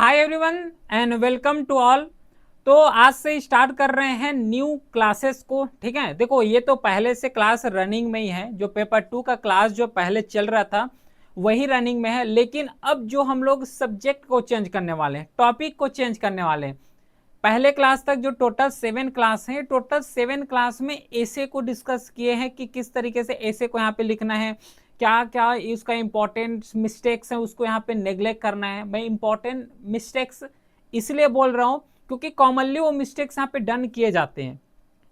Hi everyone and welcome to all. तो आज से स्टार्ट कर रहे हैं न्यू क्लासेस को। ठीक है, देखो ये तो पहले से क्लास रनिंग में ही है। जो पेपर 2 का क्लास जो पहले चल रहा था वही रनिंग में है, लेकिन अब जो हम लोग सब्जेक्ट को चेंज करने वाले हैं, टॉपिक को चेंज करने वाले हैं। पहले क्लास तक जो टोटल 7 क्लास है, टोटल 7 क्लास में एसे को डिस्कस किए हैं कि किस तरीके से एसे को यहाँ पे लिखना है, क्या क्या उसका इंपॉर्टेंट मिस्टेक्स है उसको यहाँ पे नेग्लेक्ट करना है। मैं इंपॉर्टेंट मिस्टेक्स इसलिए बोल रहा हूँ क्योंकि कॉमनली वो मिस्टेक्स यहाँ पे डन किए जाते हैं,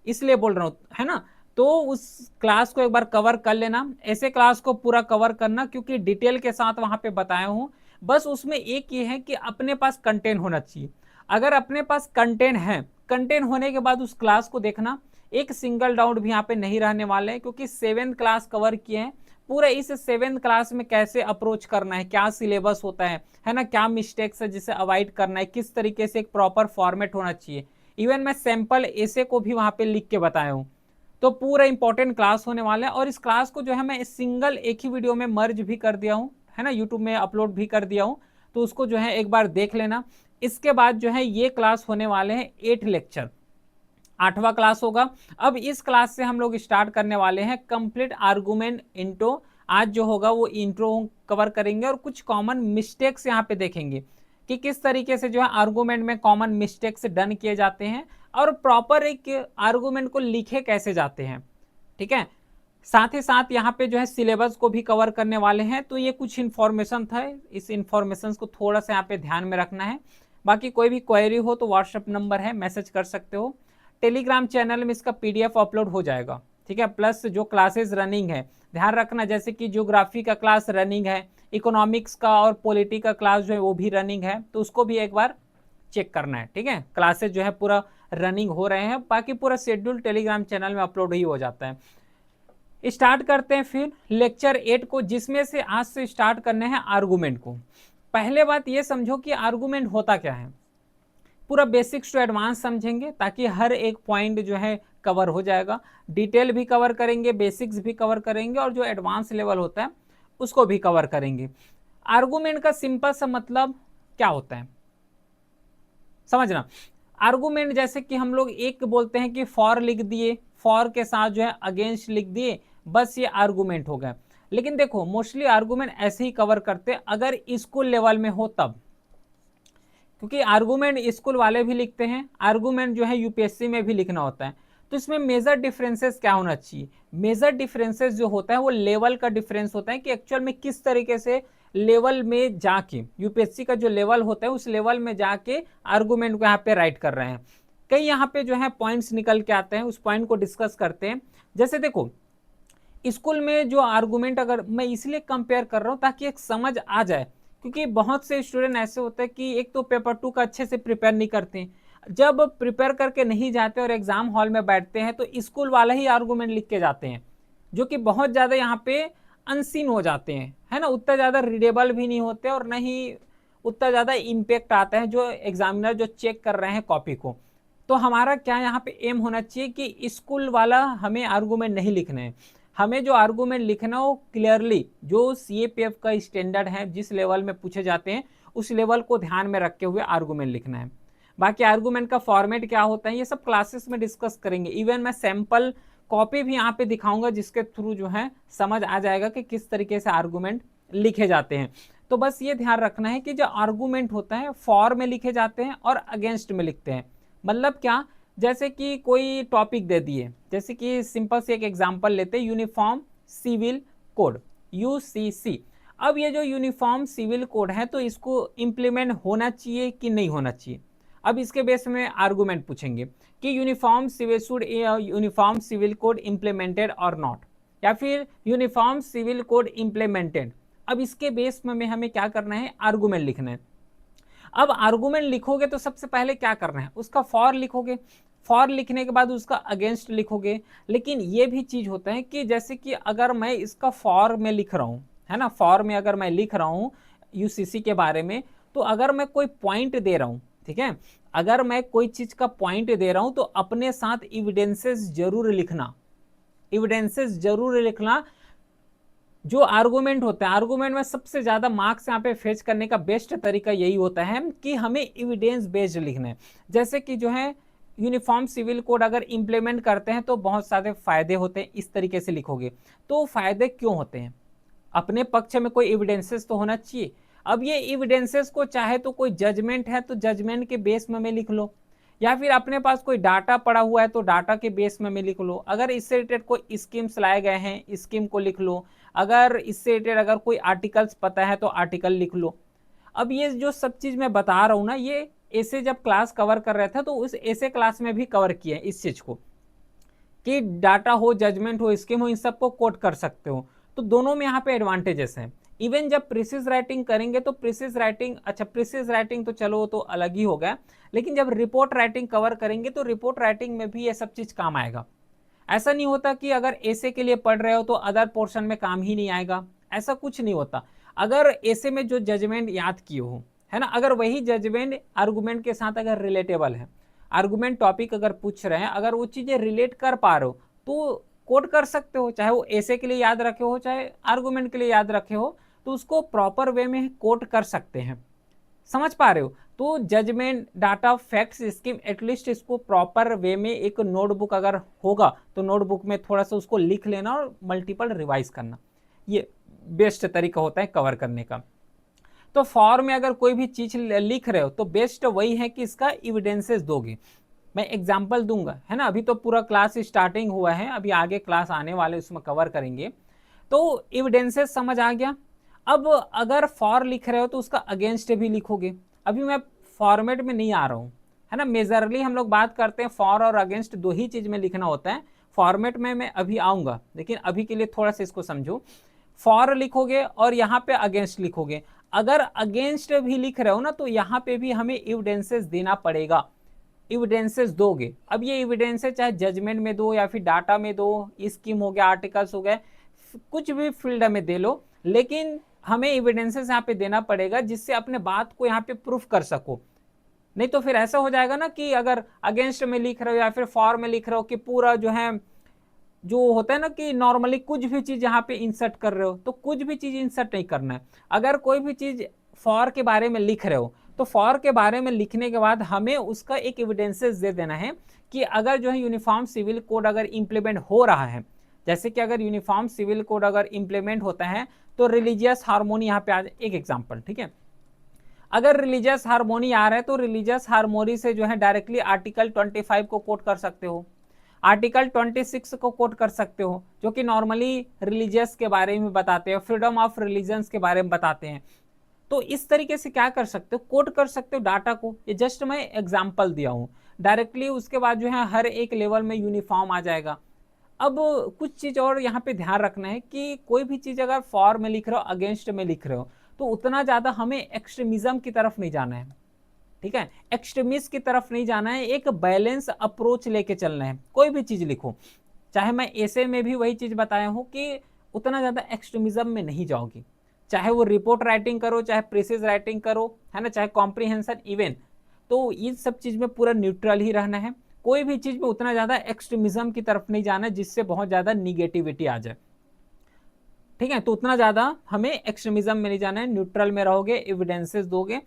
इसलिए बोल रहा हूँ, है ना। तो उस क्लास को एक बार कवर कर लेना, ऐसे क्लास को पूरा कवर करना क्योंकि डिटेल के साथ वहां पे बताया हूँ। बस उसमें एक ये है कि अपने पास कंटेंट होना चाहिए। अगर अपने पास कंटेंट है, कंटेंट होने के बाद उस क्लास को देखना, एक सिंगल डाउट भी यहाँ पे नहीं रहने वाले हैं क्योंकि 7 क्लास कवर किए हैं। पूरे इस 7 क्लास में कैसे अप्रोच करना है, क्या सिलेबस होता है ना, क्या मिस्टेक्स है जिसे अवॉइड करना है, किस तरीके से एक प्रॉपर फॉर्मेट होना चाहिए। इवन मैं सैंपल ऐसे को भी वहां पे लिख के बताया हूँ। तो पूरा इंपॉर्टेंट क्लास होने वाला है और इस क्लास को जो है मैं सिंगल एक ही वीडियो में मर्ज भी कर दिया हूँ, है ना, यूट्यूब में अपलोड भी कर दिया हूँ। तो उसको जो है एक बार देख लेना। इसके बाद जो है ये क्लास होने वाले हैं 8 लेक्चर, 8वां क्लास होगा। अब इस क्लास से हम लोग स्टार्ट करने वाले हैं कंप्लीट आर्गुमेंट इंट्रो। आज जो होगा वो इंट्रो कवर करेंगे और कुछ कॉमन मिस्टेक्स यहाँ पे देखेंगे कि किस तरीके से जो है आर्गुमेंट में कॉमन मिस्टेक्स डन किए जाते हैं और प्रॉपर एक आर्गुमेंट को लिखे कैसे जाते हैं। ठीक है, साथ ही साथ यहाँ पे जो है सिलेबस को भी कवर करने वाले हैं। तो ये कुछ इन्फॉर्मेशन था, इस इन्फॉर्मेशन को थोड़ा सा यहाँ पे ध्यान में रखना है। बाकी कोई भी क्वेरी हो तो व्हाट्सएप नंबर है, मैसेज कर सकते हो। टेलीग्राम चैनल में इसका पीडीएफ अपलोड हो जाएगा। ठीक है, प्लस जो क्लासेस रनिंग है ध्यान रखना, जैसे कि ज्योग्राफी का क्लास रनिंग है, इकोनॉमिक्स का और पॉलिटी का क्लास जो है वो भी रनिंग है, तो उसको भी एक बार चेक करना है। ठीक है, क्लासेस जो है पूरा रनिंग हो रहे हैं, बाकी पूरा शेड्यूल टेलीग्राम चैनल में अपलोड ही हो जाता है। स्टार्ट करते हैं फिर लेक्चर 8 को, जिसमें से आज से स्टार्ट करने हैं आर्गुमेंट को। पहले बात ये समझो कि आर्गुमेंट होता क्या है, पूरा बेसिक्स टू एडवांस समझेंगे ताकि हर एक पॉइंट जो है कवर हो जाएगा। डिटेल भी कवर करेंगे, बेसिक्स भी कवर करेंगे और जो एडवांस लेवल होता है उसको भी कवर करेंगे। आर्गुमेंट का सिंपल सा मतलब क्या होता है समझना। आर्गुमेंट जैसे कि हम लोग एक बोलते हैं कि फॉर लिख दिए, फॉर के साथ जो है अगेंस्ट लिख दिए, बस ये आर्गुमेंट हो गया। लेकिन देखो मोस्टली आर्गुमेंट ऐसे ही कवर करते अगर स्कूल लेवल में हो तब, क्योंकि आर्गुमेंट स्कूल वाले भी लिखते हैं, आर्गुमेंट जो है यूपीएससी में भी लिखना होता है। तो इसमें मेजर डिफरेंसेस क्या होना चाहिए, मेजर डिफरेंसेस जो होता है वो लेवल का डिफरेंस होता है कि एक्चुअल में किस तरीके से लेवल में जाके, यूपीएससी का जो लेवल होता है उस लेवल में जाके आर्गुमेंट को यहाँ पे राइट कर रहे हैं। कई यहाँ पे जो है पॉइंट्स निकल के आते हैं, उस पॉइंट को डिस्कस करते हैं। जैसे देखो स्कूल में जो आर्गुमेंट, अगर मैं इसलिए कंपेयर कर रहा हूँ ताकि एक समझ आ जाए, क्योंकि बहुत से स्टूडेंट ऐसे होते हैं कि एक तो पेपर 2 का अच्छे से प्रिपेयर नहीं करते, जब प्रिपेयर करके नहीं जाते और एग्जाम हॉल में बैठते हैं तो स्कूल वाला ही आर्गुमेंट लिख के जाते हैं, जो कि बहुत ज़्यादा यहाँ पे अनसीन हो जाते हैं, है ना, उतना ज़्यादा रीडेबल भी नहीं होते और न ही उतना ज़्यादा इम्पेक्ट आता है जो एग्जामिनर जो चेक कर रहे हैं कॉपी को। तो हमारा क्या यहाँ पे एम होना चाहिए कि स्कूल वाला हमें आर्गुमेंट नहीं लिखना है, हमें जो आर्गुमेंट लिखना हो क्लियरली जो सीएपीएफ का स्टैंडर्ड है, जिस लेवल में पूछे जाते हैं उस लेवल को ध्यान में रखते हुए आर्गुमेंट लिखना है। बाकी आर्गुमेंट का फॉर्मेट क्या होता है ये सब क्लासेस में डिस्कस करेंगे। इवन मैं सैंपल कॉपी भी यहाँ पे दिखाऊंगा जिसके थ्रू जो है समझ आ जाएगा कि किस तरीके से आर्गुमेंट लिखे जाते हैं। तो बस ये ध्यान रखना है कि जो आर्गुमेंट होता है फॉर में लिखे जाते हैं और अगेंस्ट में लिखते हैं। मतलब क्या, जैसे कि कोई टॉपिक दे दिए, जैसे कि सिंपल से एक एग्जांपल लेते हैं, यूनिफॉर्म सिविल कोड यूसीसी। अब ये जो यूनिफॉर्म सिविल कोड है तो इसको इम्प्लीमेंट होना चाहिए कि नहीं होना चाहिए। अब इसके बेस में आर्गुमेंट पूछेंगे कि uniform civil should uniform civil code implemented और नॉट, या फिर यूनिफॉर्म सिविल कोड इम्प्लीमेंटेड। अब इसके बेस में हमें क्या करना है, आर्गुमेंट लिखना है। अब आर्गुमेंट लिखोगे तो सबसे पहले क्या करना है, उसका फॉर लिखोगे, फॉर लिखने के बाद उसका अगेंस्ट लिखोगे। लेकिन ये भी चीज होता है कि जैसे कि अगर मैं इसका फॉर में लिख रहा हूँ, है ना, फॉर में अगर मैं लिख रहा हूँ यूसीसी के बारे में, तो अगर मैं कोई पॉइंट दे रहा हूँ, ठीक है, अगर मैं कोई चीज का पॉइंट दे रहा हूं तो अपने साथ इविडेंसेस जरूर लिखना, इविडेंसेस जरूर लिखना। जो आर्गुमेंट होता है, आर्गुमेंट में सबसे ज्यादा मार्क्स यहाँ पे फेच करने का बेस्ट तरीका यही होता है कि हमें एविडेंस बेस्ड लिखना है। जैसे कि जो है यूनिफॉर्म सिविल कोड अगर इंप्लीमेंट करते हैं तो बहुत सारे फायदे होते हैं, इस तरीके से लिखोगे। तो फायदे क्यों होते हैं, अपने पक्ष में कोई एविडेंसेस तो होना चाहिए। अब ये एविडेंसेस को चाहे तो कोई जजमेंट है तो जजमेंट के बेस में लिख लो, या फिर अपने पास कोई डाटा पड़ा हुआ है तो डाटा के बेस में लिख लो। अगर इससे रिलेटेड कोई स्कीम्स लाए गए हैं, स्कीम को लिख लो। अगर इससे रिलेटेड अगर कोई आर्टिकल्स पता है तो आर्टिकल लिख लो। अब ये जो सब चीज मैं बता रहा हूं ना, ये ऐसे जब क्लास कवर कर रहे थे तो उस ऐसे क्लास में भी कवर किया इस चीज को, कि डाटा हो, जजमेंट हो, स्कीम हो, इन सबको कोट कर सकते हो। तो दोनों में यहाँ पे एडवांटेजेस हैं। इवन जब प्रीसिज राइटिंग करेंगे तो प्रीसिज राइटिंग, अच्छा प्रीसिज राइटिंग तो चलो तो अलग ही हो गया, लेकिन जब रिपोर्ट राइटिंग कवर करेंगे तो रिपोर्ट राइटिंग में भी ये सब चीज काम आएगा। ऐसा नहीं होता कि अगर ऐसे के लिए पढ़ रहे हो तो अदर पोर्शन में काम ही नहीं आएगा, ऐसा कुछ नहीं होता। अगर ऐसे में जो जजमेंट याद किए हो, है ना, अगर वही जजमेंट आर्गुमेंट के साथ अगर रिलेटेबल है, आर्गुमेंट टॉपिक अगर पूछ रहे हैं, अगर वो चीजें रिलेट कर पा रहे हो तो कोड कर सकते हो, चाहे वो ऐसे के लिए याद रखे हो चाहे आर्गुमेंट के लिए याद रखे हो, तो उसको प्रॉपर वे में कोड कर सकते हैं। समझ पा रहे हो? तो judgement, data, facts, scheme, at least इसको प्रॉपर वे में एक नोटबुक अगर होगा तो नोटबुक में थोड़ा सा उसको लिख लेना और मल्टीपल रिवाइज करना, ये बेस्ट तरीका होता है कवर करने का। तो फॉर में अगर कोई भी चीज लिख रहे हो तो बेस्ट वही है कि इसका एविडेंसेस दोगे। मैं एग्जांपल दूंगा, है ना, अभी तो पूरा क्लास स्टार्टिंग हुआ है, अभी आगे क्लास आने वाले उसमें कवर करेंगे। तो एविडेंसेस समझ आ गया। अब अगर फॉर लिख रहे हो तो उसका अगेंस्ट भी लिखोगे। अभी मैं फॉर्मेट में नहीं आ रहा हूँ, है ना, मेजरली हम लोग बात करते हैं फॉर और अगेंस्ट दो ही चीज में लिखना होता है। फॉर्मेट में मैं अभी आऊंगा, लेकिन अभी के लिए थोड़ा सा इसको समझो। फॉर लिखोगे और यहाँ पे अगेंस्ट लिखोगे। अगर अगेंस्ट भी लिख रहे हो ना तो यहाँ पे भी हमें एविडेंसेस देना पड़ेगा, एविडेंसेस दोगे। अब ये एविडेंसेस चाहे जजमेंट में दो या फिर डाटा में दो, स्कीम हो गया, आर्टिकल्स हो गए, कुछ भी फील्ड में दे लो, लेकिन हमें एविडेंसेस यहाँ पे देना पड़ेगा जिससे अपने बात को यहाँ पे प्रूफ कर सको। नहीं तो फिर ऐसा हो जाएगा ना कि अगर अगेंस्ट में लिख रहे हो या फिर फॉर में लिख रहे हो कि पूरा जो है, जो होता है ना कि नॉर्मली कुछ भी चीज यहाँ पे इंसर्ट कर रहे हो, तो कुछ भी चीज इंसर्ट नहीं करना है। अगर कोई भी चीज फॉर के बारे में लिख रहे हो तो फॉर के बारे में लिखने के बाद हमें उसका एक एविडेंसेस दे देना है कि अगर जो है यूनिफॉर्म सिविल कोड अगर इंप्लीमेंट हो रहा है, जैसे कि अगर यूनिफॉर्म सिविल कोड अगर इंप्लीमेंट होता है तो रिलीजियस हार्मोनी यहाँ पे आ जाए। एक एग्जाम्पल, ठीक है, अगर रिलीजियस हार्मोनी आ रहा है तो रिलीजियस हार्मोनी से जो है डायरेक्टली आर्टिकल 25 को कोट कर सकते हो, आर्टिकल 26 को कोट कर सकते हो, जो कि नॉर्मली रिलीजियस के बारे में बताते हैं, फ्रीडम ऑफ रिलीजन्स के बारे में बताते हैं। तो इस तरीके से क्या कर सकते हो, कोट कर सकते हो डाटा को। ये जस्ट मैं एग्जांपल दिया हूँ डायरेक्टली, उसके बाद जो है हर एक लेवल में यूनिफॉर्म आ जाएगा। अब कुछ चीज और यहाँ पे ध्यान रखना है कि कोई भी चीज अगर फॉर में लिख रहे हो, अगेंस्ट में लिख रहे हो, तो उतना ज्यादा हमें एक्सट्रीमिज्म की तरफ नहीं जाना है, ठीक है, एक्सट्रीमिस्ट की तरफ नहीं जाना है, एक बैलेंस अप्रोच लेके चलना है। कोई भी चीज लिखो, चाहे मैं ऐसे में भी वही चीज बताया हूं कि उतना ज्यादा एक्सट्रीमिज्म में नहीं जाओगी, चाहे वो रिपोर्ट राइटिंग करो, चाहे प्रीसिज राइटिंग करो, है ना, चाहे कॉम्प्रिहेंशन इवन, तो इन सब चीज में पूरा न्यूट्रल ही रहना है। कोई भी चीज में उतना ज्यादा एक्सट्रीमिज्म की तरफ नहीं जाना है जिससे बहुत ज्यादा निगेटिविटी आ जाए, ठीक है, तो उतना ज्यादा हमें एक्सट्रीमिज्म में नहीं जाना है, न्यूट्रल में रहोगे, एविडेंसेस दोगे।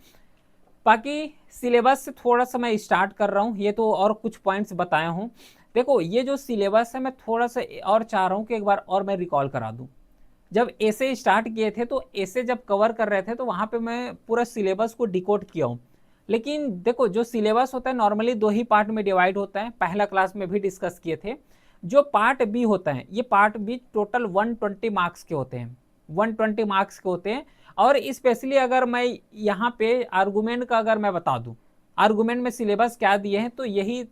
बाकी सिलेबस से थोड़ा सा मैं स्टार्ट कर रहा हूँ, ये तो और कुछ पॉइंट्स बताया हूँ। देखो ये जो सिलेबस है मैं थोड़ा सा और चाह रहा हूँ कि एक बार और मैं रिकॉल करा दूँ। जब ऐसे स्टार्ट किए थे तो ऐसे जब कवर कर रहे थे तो वहाँ पे मैं पूरा सिलेबस को डिकोड किया हूँ। लेकिन देखो जो सिलेबस होता है नॉर्मली दो ही पार्ट में डिवाइड होता है, पहला क्लास में भी डिस्कस किए थे। जो पार्ट बी होता है, ये पार्ट बी टोटल 120 मार्क्स के होते हैं, 120 मार्क्स के होते हैं। और स्पेशली अगर मैं यहाँ पे आर्गुमेंट का अगर मैं बता दूं, आर्गुमेंट में सिलेबस क्या दिए हैं, तो यही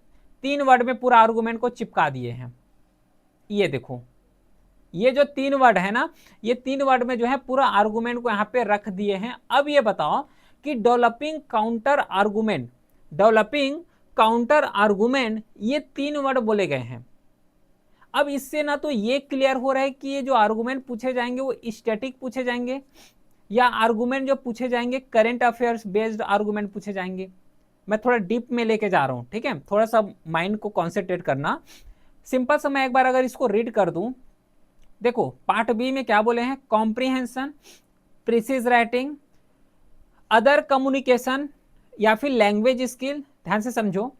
3 वर्ड में पूरा आर्गुमेंट को चिपका दिए हैं। ये देखो, ये जो 3 वर्ड है ना, ये 3 वर्ड में जो है पूरा आर्गुमेंट को यहाँ पे रख दिए हैं। अब ये बताओ कि developing counter argument, developing counter argument, ये 3 वर्ड बोले गए हैं। अब इससे ना तो ये क्लियर हो रहा है कि ये जो आर्गुमेंट पूछे जाएंगे वो स्टैटिक पूछे जाएंगे या आर्गुमेंट जो पूछे जाएंगे करंट अफेयर्स बेस्ड आर्गुमेंट पूछे जाएंगे। मैं थोड़ा डीप में लेके जा रहा हूं, ठीक है, थोड़ा सा माइंड को कॉन्सेंट्रेट करना। सिंपल सा मैं एक बार अगर इसको रीड कर दूं, देखो पार्ट बी में क्या बोले हैं, comprehension, precis writing, other communication या फिर लैंग्वेज स्किल, ध्यान से समझो,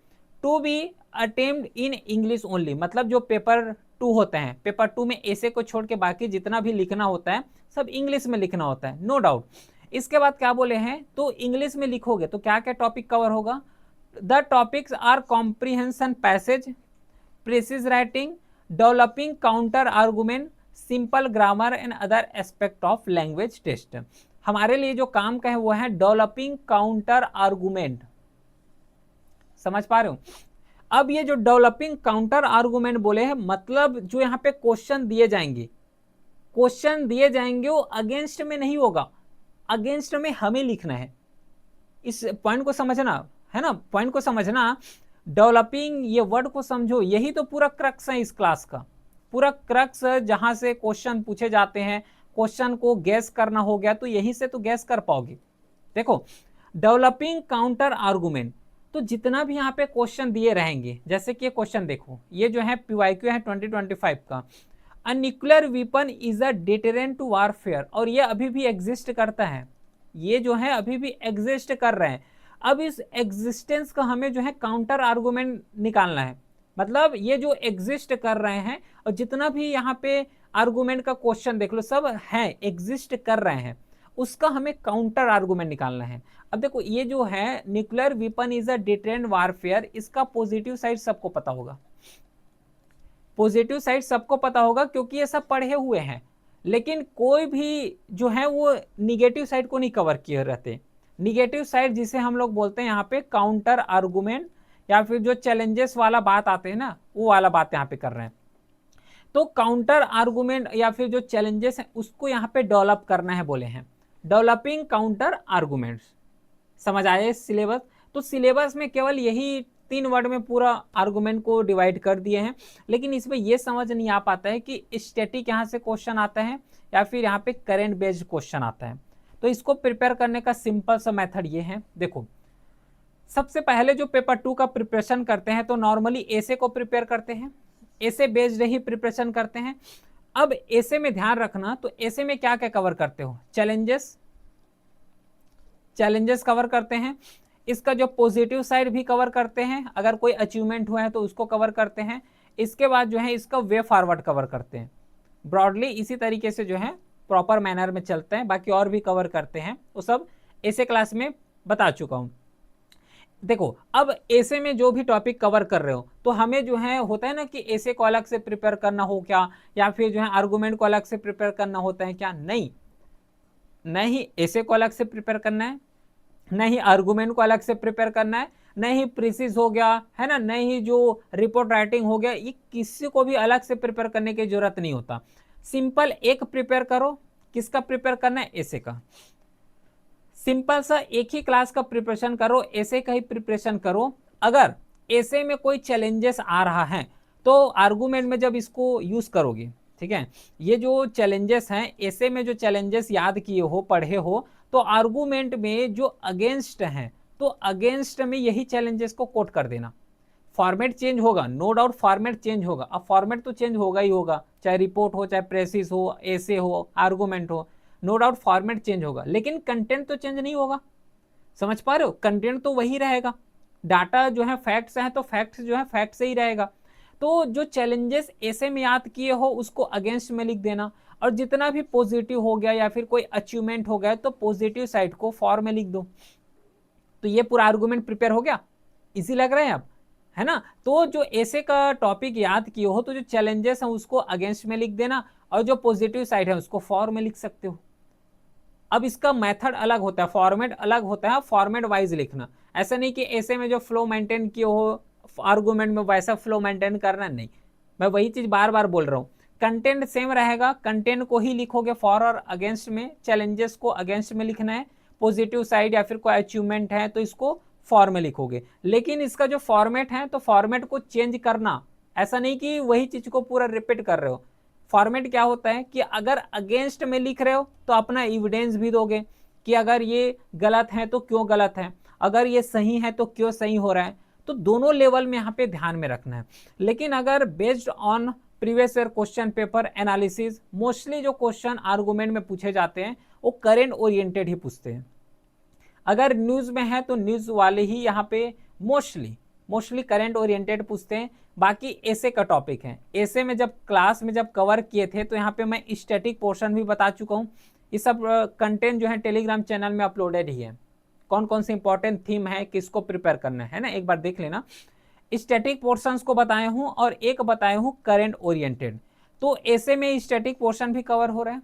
to be attempt in English only, मतलब जो पेपर 2 होते हैं, पेपर 2 में ऐसे को छोड़ के बाकी जितना भी लिखना होता है सब इंग्लिश में लिखना होता है, नो डाउट। इसके बाद क्या बोले हैं, तो इंग्लिश में लिखोगे तो क्या क्या टॉपिक कवर होगा, the topics are comprehension passage, precis writing, developing counter argument, simple grammar and other aspect of language test. हमारे लिए जो काम का है वो है डेवलपिंग काउंटर आर्गुमेंट, समझ पा रहे हो। अब ये जो डेवलपिंग काउंटर आर्गुमेंट बोले हैं, मतलब जो यहाँ पे क्वेश्चन दिए जाएंगे, क्वेश्चन दिए जाएंगे वो अगेंस्ट में नहीं होगा, अगेंस्ट में हमें लिखना है। इस पॉइंट को समझना है ना, पॉइंट को समझना, डेवलपिंग ये वर्ड को समझो, यही तो पूरा क्रक्स है इस क्लास का, पूरा क्रक्स जहां से क्वेश्चन पूछे जाते हैं, क्वेश्चन को गैस करना हो गया तो यहीं से तो गैस कर पाओगे। देखो डेवलपिंग काउंटर आर्गुमेंट, तो जितना भी यहाँ पे क्वेश्चन दिए रहेंगे, जैसे कि क्वेश्चन देखो, ये जो है पीवाईक्यू है 2025 का, a nuclear weapon is a deterrent to warfare, और ये अभी भी एग्जिस्ट करता है, ये जो है अभी भी एग्जिस्ट कर रहे हैं। अब इस एग्जिस्टेंस का हमें जो है काउंटर आर्गुमेंट निकालना है, मतलब ये जो एग्जिस्ट कर रहे हैं और जितना भी यहाँ पे आर्गुमेंट का क्वेश्चन देख लो सब है एग्जिस्ट कर रहे हैं, उसका हमें काउंटर आर्गुमेंट निकालना है। अब देखो ये जो है nuclear weapon is a deterrent warfare, इसका पॉजिटिव साइड सबको पता होगा, पॉजिटिव साइड सबको पता होगा क्योंकि ये सब पढ़े हुए हैं, लेकिन कोई भी जो है वो निगेटिव साइड को नहीं कवर किए रहते। निगेटिव साइड जिसे हम लोग बोलते हैं यहाँ पे काउंटर आर्गुमेंट, या फिर जो चैलेंजेस वाला बात आते हैं ना, वो वाला बात यहाँ पे कर रहे हैं। तो काउंटर आर्गुमेंट या फिर जो चैलेंजेस है उसको यहाँ पे डेवलप करना है बोले हैं, डेवलपिंग काउंटर आर्गुमेंट्स। समझ आए सिलेबस, तो सिलेबस में केवल यही 3 वर्ड में पूरा आर्गुमेंट को डिवाइड कर दिए हैं, लेकिन इसमें यह समझ नहीं आ पाता है कि स्टैटिक यहाँ से क्वेश्चन आता है या फिर यहाँ पे करेंट बेस्ड क्वेश्चन आता है। तो इसको प्रिपेयर करने का सिंपल सा मेथड ये है, देखो सबसे पहले जो पेपर 2 का प्रिपरेशन करते हैं तो नॉर्मली ऐसे को प्रिपेयर करते हैं, ऐसे बेस्ड ही प्रिपरेशन करते हैं। अब ऐसे में ध्यान रखना, तो ऐसे में क्या क्या कवर करते हो, चैलेंजेस, चैलेंजेस कवर करते हैं, इसका जो पॉजिटिव साइड भी कवर करते हैं, अगर कोई अचीवमेंट हुआ है तो उसको कवर करते हैं, इसके बाद जो है इसका वे फॉरवर्ड कवर करते हैं। ब्रॉडली इसी तरीके से जो है प्रॉपर मैनर में चलते हैं, बाकी और भी कवर करते हैं, वो सब ऐसे क्लास में बता चुका हूं। देखो अब ऐसे में जो भी टॉपिक कवर कर रहे हो तो हमें जो है होता है ना कि ऐसे को अलग से प्रिपेयर करना हो क्या, या फिर जो है आर्गुमेंट को अलग से प्रिपेयर करना होता है क्या, नहीं, नहीं ऐसे को अलग से प्रिपेयर करना है, नहीं आर्गुमेंट को अलग से प्रिपेयर करना है, नहीं प्रीसिज हो गया है ना, नहीं जो रिपोर्ट राइटिंग हो गया, ये किसी को भी अलग से प्रिपेयर करने की जरूरत नहीं होता। सिंपल एक प्रिपेयर करो, किसका प्रिपेयर करना है, ऐसे का, सिंपल सा एक ही क्लास का प्रिपरेशन करो, ऐसे का ही प्रिपरेशन करो। अगर ऐसे में कोई चैलेंजेस आ रहा है तो आर्गुमेंट में जब इसको यूज करोगे, ठीक है, ये जो चैलेंजेस हैं ऐसे में जो चैलेंजेस याद किए हो पढ़े हो, तो आर्गुमेंट में जो अगेंस्ट हैं तो अगेंस्ट में यही चैलेंजेस को कोट कर देना। फॉर्मेट चेंज होगा, नो डाउट फॉर्मेट चेंज होगा, अब फॉर्मेट तो चेंज होगा ही होगा, चाहे रिपोर्ट हो, चाहे प्रेसिस हो, ऐसे हो, आर्गुमेंट हो, नो डाउट फॉर्मेट चेंज होगा, लेकिन कंटेंट तो चेंज नहीं होगा। समझ पा रहे हो, कंटेंट तो वही रहेगा, डाटा जो है फैक्ट्स है तो फैक्ट्स जो है फैक्ट से ही रहेगा। तो जो चैलेंजेस ऐसे में याद किए हो उसको अगेंस्ट में लिख देना, और जितना भी पॉजिटिव हो गया या फिर कोई अचीवमेंट हो गया तो पॉजिटिव साइड को फॉर में लिख दो। तो ये पूरा आर्गुमेंट प्रिपेयर हो गया, इजी लग रहा है अब, है ना। तो जो ऐसे का टॉपिक याद किए हो तो जो चैलेंजेस हैं उसको अगेंस्ट में लिख देना, और जो पॉजिटिव साइड है उसको फॉर में लिख सकते हो। अब इसका मेथड अलग होता है, फॉर्मेट अलग होता है, फॉर्मेट वाइज लिखना, ऐसा नहीं कि ऐसे में जो फ्लो मेंटेन किए हो आर्गुमेंट में वैसा फ्लो मेंटेन करना, नहीं, मैं वही चीज बार बार बोल रहा हूँ, कंटेंट सेम रहेगा, कंटेंट को ही लिखोगे फॉर और अगेंस्ट में, चैलेंजेस को अगेंस्ट में लिखना है, पॉजिटिव साइड या फिर कोई अचीवमेंट है तो इसको फॉर में लिखोगे। लेकिन इसका जो फॉर्मेट है तो फॉर्मेट को चेंज करना, ऐसा नहीं कि वही चीज को पूरा रिपीट कर रहे हो। फॉर्मेट क्या होता है कि अगर अगेंस्ट में लिख रहे हो तो अपना एविडेंस भी दोगे कि अगर ये गलत है तो क्यों गलत है, अगर ये सही है तो क्यों सही हो रहा है, तो दोनों लेवल में यहाँ पे ध्यान में रखना है। लेकिन अगर based on previous year question paper analysis, mostly जो क्वेश्चन आर्गुमेंट में पूछे जाते हैं वो करेंट ओरिएंटेड ही पूछते हैं। अगर न्यूज में है तो न्यूज वाले ही यहाँ पे मोस्टली करंट ओरिएंटेड पूछते हैं। बाकी ऐसे का टॉपिक है, ऐसे में जब क्लास में जब कवर किए थे तो यहाँ पे मैं स्टैटिक पोर्शन भी बता चुका हूँ। ये सब कंटेंट जो है टेलीग्राम चैनल में अपलोडेड ही है, कौन कौन से इंपॉर्टेंट थीम है, किसको प्रिपेयर करना है ना, एक बार देख लेना। स्टैटिक पोर्शंस को बताया हूँ और एक बताया हूँ करंट ओरिएंटेड। तो ऐसे में स्टैटिक पोर्शन भी कवर हो रहा है,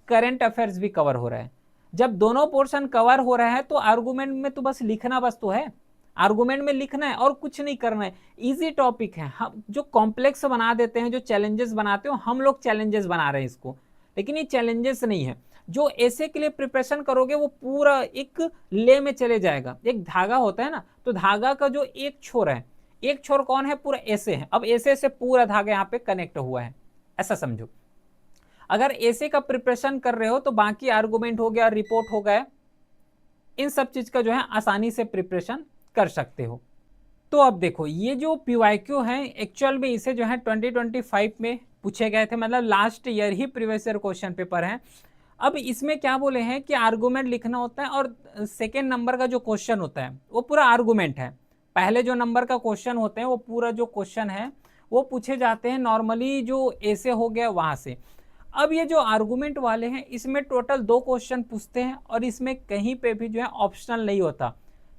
करंट अफेयर्स भी कवर हो रहा है। जब दोनों पोर्शन कवर हो रहा है तो आर्गुमेंट में तो बस लिखना बस तो है, आर्गुमेंट में लिखना है और कुछ नहीं करना है। इजी टॉपिक है। हम जो कॉम्प्लेक्स बना देते हैं, जो चैलेंजेस बनाते हो, हम लोग चैलेंजेस बना रहे हैं इसको, लेकिन ये चैलेंजेस नहीं है। जो ऐसे के लिए प्रिपरेशन करोगे वो पूरा एक ले में चले जाएगा। एक धागा होता है ना, तो धागा का जो एक छोर है, एक छोर कौन है, पूरा ऐसे है। अब ऐसे से पूरा धागा यहाँ पे कनेक्ट हुआ है, ऐसा समझो। अगर ऐसे का प्रिपरेशन कर रहे हो तो बाकी आर्गुमेंट हो गया, रिपोर्ट हो गया, इन सब चीज का जो है आसानी से प्रिपरेशन कर सकते हो। तो अब देखो ये जो पीवाईक्यू है एक्चुअल में इसे जो है 2025 में पूछे गए थे, मतलब लास्ट ईयर ही प्रीवियस ईयर क्वेश्चन पेपर है। अब इसमें क्या बोले हैं कि आर्गुमेंट लिखना होता है और सेकेंड नंबर का जो क्वेश्चन होता है वो पूरा आर्गुमेंट है। पहले जो नंबर का क्वेश्चन होते हैं वो पूरा जो क्वेश्चन है वो पूछे जाते हैं नॉर्मली जो ऐसे हो गया वहां से। अब ये जो आर्गुमेंट वाले हैं इसमें टोटल 2 क्वेश्चन पूछते हैं और इसमें कहीं पे भी जो है ऑप्शनल नहीं होता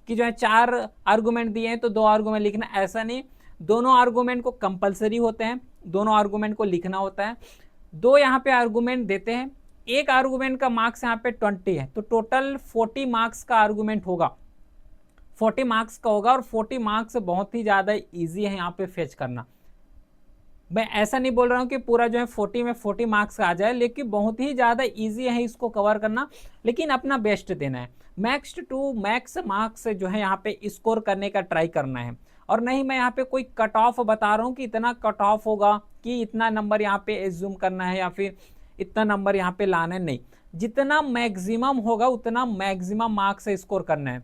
कि जो है 4 आर्गुमेंट दिए हैं तो 2 आर्गुमेंट लिखना, ऐसा नहीं। दोनों आर्गुमेंट को कंपलसरी होते हैं, दोनों आर्गुमेंट को लिखना होता है। 2 यहाँ पे आर्गुमेंट देते हैं, एक आर्गुमेंट का मार्क्स यहाँ पे 20 है, तो टोटल 40 मार्क्स का आर्गुमेंट होगा, 40 मार्क्स का होगा। और 40 मार्क्स बहुत ही ज़्यादा ईजी है यहाँ पे फेच करना। मैं ऐसा नहीं बोल रहा हूँ कि पूरा जो है 40 में 40 मार्क्स आ जाए, लेकिन बहुत ही ज़्यादा इजी है इसको कवर करना, लेकिन अपना बेस्ट देना है। मैक्स टू मैक्स मार्क्स जो है यहाँ पे स्कोर करने का ट्राई करना है। और नहीं मैं यहाँ पे कोई कट ऑफ बता रहा हूँ कि इतना कट ऑफ होगा कि इतना नंबर यहाँ पे एज्यूम करना है या फिर इतना नंबर यहाँ पे लाना है, नहीं। जितना मैक्सिमम होगा उतना मैक्सिमम मार्क्स स्कोर करना है,